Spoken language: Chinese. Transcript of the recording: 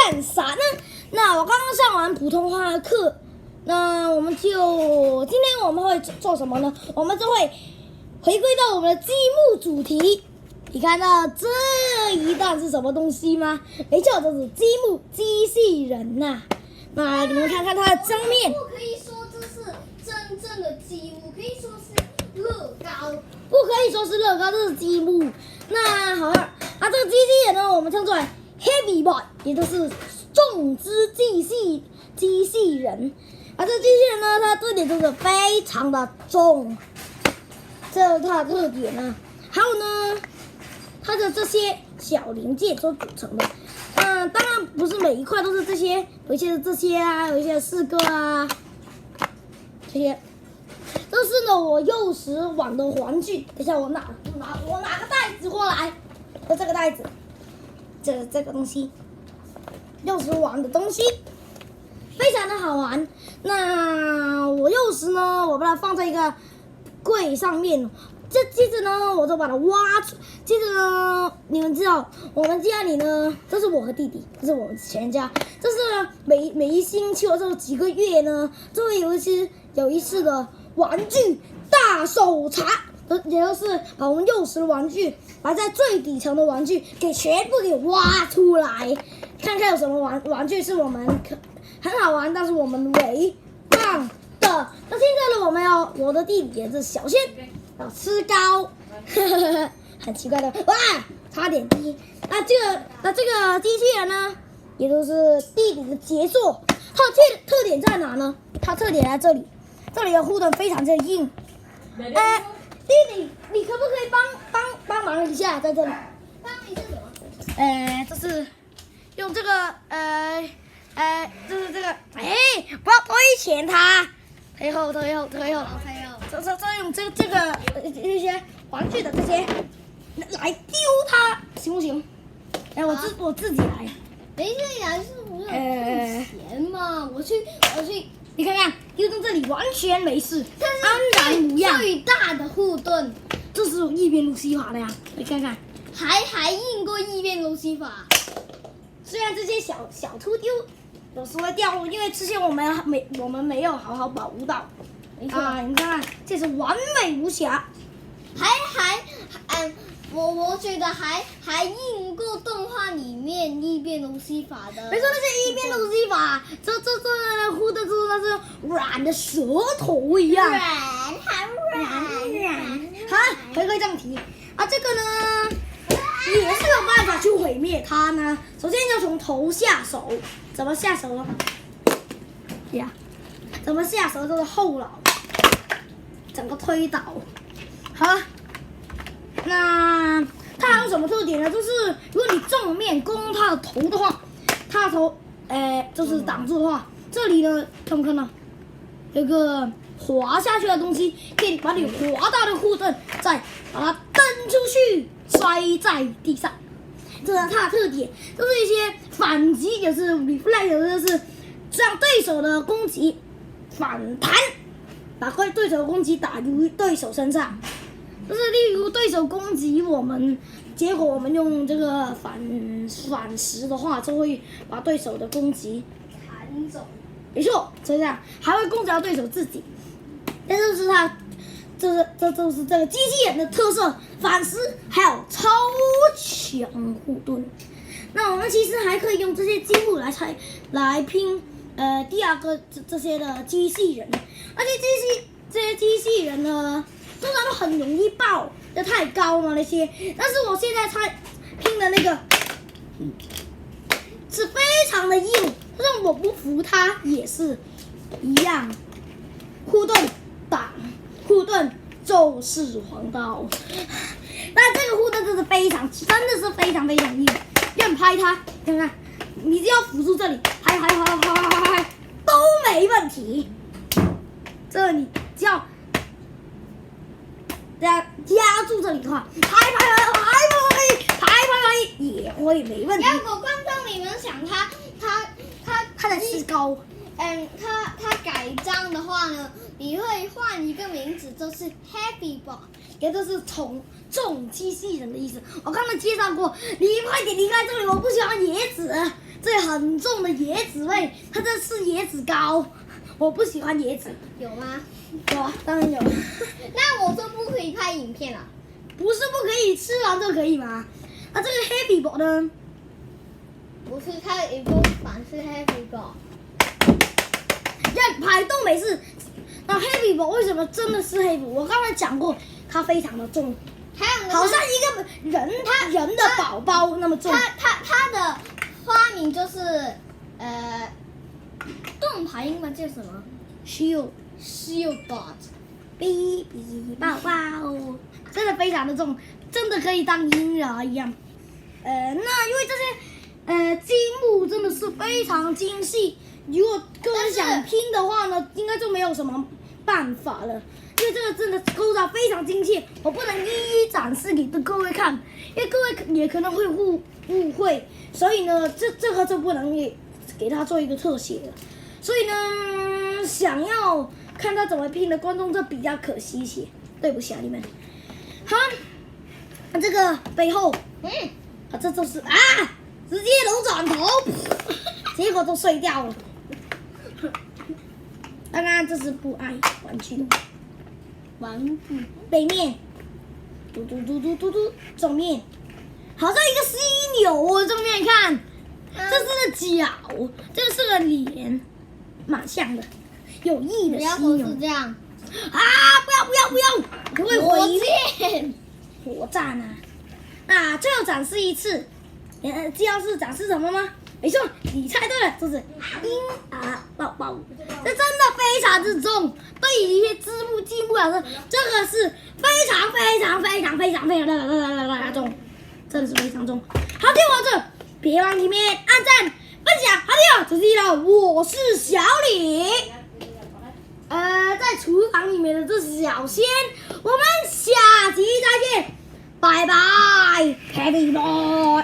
干啥呢？那我刚刚上完普通话的课，那我们今天我们会做什么呢？我们就会回归到我们的积木主题。你看到这一段是什么东西吗？没错，就是积木机器人呐、那你们看看它的正面。不可以说这是真正的积木，可以说是乐高。不可以说是乐高，这是积木。那好了，这个机器人呢，我们称之为 Heavy Bot， 也就是重资机器人。这个机器人呢，它的特点就是非常的重，这是它的特点呢。还有呢，它的这些小零件所组成的。当然不是每一块都是这些，有一些是这些啊，有一些是4个啊，这些。这是呢，我幼时玩的玩具。等一下，我拿个袋子过来，这个袋子，这个东西，幼时玩的东西，非常的好玩。那我幼时呢，我把它放在一个柜上面，接着呢，我就把它挖出。接着呢，你们知道，我们家里呢，这是我和弟弟，这是我们全家。这是每一星期或者几个月呢，就会有一次的玩具大搜查，也就是把我们幼时的玩具，把在最底层的玩具全部给挖出来，看看有什么玩具是我们很好玩，但是我们违抗的。那现在呢，我的弟弟也是小仙，要吃糕，很奇怪的，哇，差点低。那这个机器人呢，也就是弟弟的杰作，它的特点在哪呢？它特点在这里。这里的护盾非常的硬，弟弟，你可不可以帮忙一下，在这里？帮你是什么？就是用这个就是这个，不要推前它，推后，这用这些玩具的这些来丢它，行不行？我自己来。等一下，是不是有付钱嘛？我去。你看看，丢到这里完全没事，安然无恙。最大的护盾，这是异变路西法的呀，你看看，还硬过异变路西法。虽然这些小秃丢有时会掉落，因为之前我们没有好好保护到。你看看，这是完美无瑕。我觉得还硬过动画里面异变路西法的。没错，那些异变路西法，这护盾就是那是软的舌头一样。软。好，回归正题这个呢也是有办法去毁灭它呢。首先要从头下手，怎么下手呢？怎么下手就是后脑，整个推倒。好了。那它还有什么特点呢？就是如果你正面攻它的头的话，它的头就是挡住的话，这里呢看不看到有个滑下去的东西，可以把你滑到的护盾，再把它蹬出去，摔在地上。这是它的特点，就是一些反击，就是 reflect， 就是让对手的攻击反弹，把对手的攻击打入对手身上。就是例如对手攻击我们，结果我们用这个反噬的话，就会把对手的攻击弹走。没错，就这样，还会攻击到对手自己。这就是这就是这个机器人的特色，反噬还有超强护盾。那我们其实还可以用这些积木来拼第二个这些的机器人，而且这些机器人呢，通常都很容易爆，这太高了那些。但是我现在拼的那个是非常的硬，就算我不服它也是一样。护盾挡，护盾就是黄刀。那这个护盾真的是真的是非常非常硬，要拍它，看看，你只要辅助这里，拍都没问题。这里只要压住这里的话，拍也会没问题。如果观众你们想它的是高，它改章的话呢，你会换一个名字，就是 Heavy Bot， 也就是重机器人的意思。我刚才介绍过，你快点离开这里，我不喜欢野子。这很重的椰子味，它这是椰子糕，我不喜欢椰子。有吗？有啊，当然有。那我说不可以拍影片了。不是不可以，吃完就可以吗？那这个 Happy Ball 呢？不是，它有一部版是 Happy Ball。要排动没事。那 Happy Ball 为什么真的是 Happy？我刚才讲过，它非常的重，还有好像一个人的宝宝那么重。它的发明就是盾牌英文叫什么 Shield ？Bot。比宝宝，真的非常的重，真的可以当婴儿一样。那因为这些积木真的是非常精细，如果各位想拼的话呢，应该就没有什么办法了。因为这个真的构造非常精确，我不能一一展示给各位看，因为各位也可能会误会，所以呢，这个就不能给它做一个特写了。所以呢，想要看他怎么拼的观众就比较可惜一些，对不起啊你们。好，那这个背后，这就是直接扭转头，结果都碎掉了。当然这是不爱玩具的玩具。背面，嘟，正面，好像一个犀牛哦，正面看，这是脚，这是个脸，蛮像的。有意的犀不牛是这样。不要！你会火回箭。火战最后展示一次，知道是展示什么吗？没错，你猜对了，就是婴儿宝宝。这真的非常之重，对于一些积木来说，这个是非常重，真的是非常重。好，听完这，别忘里面按赞、分享，还有仔细了，我是小李。在厨房里面的这是小仙，我们下集再见，拜拜 ，Happy Boy。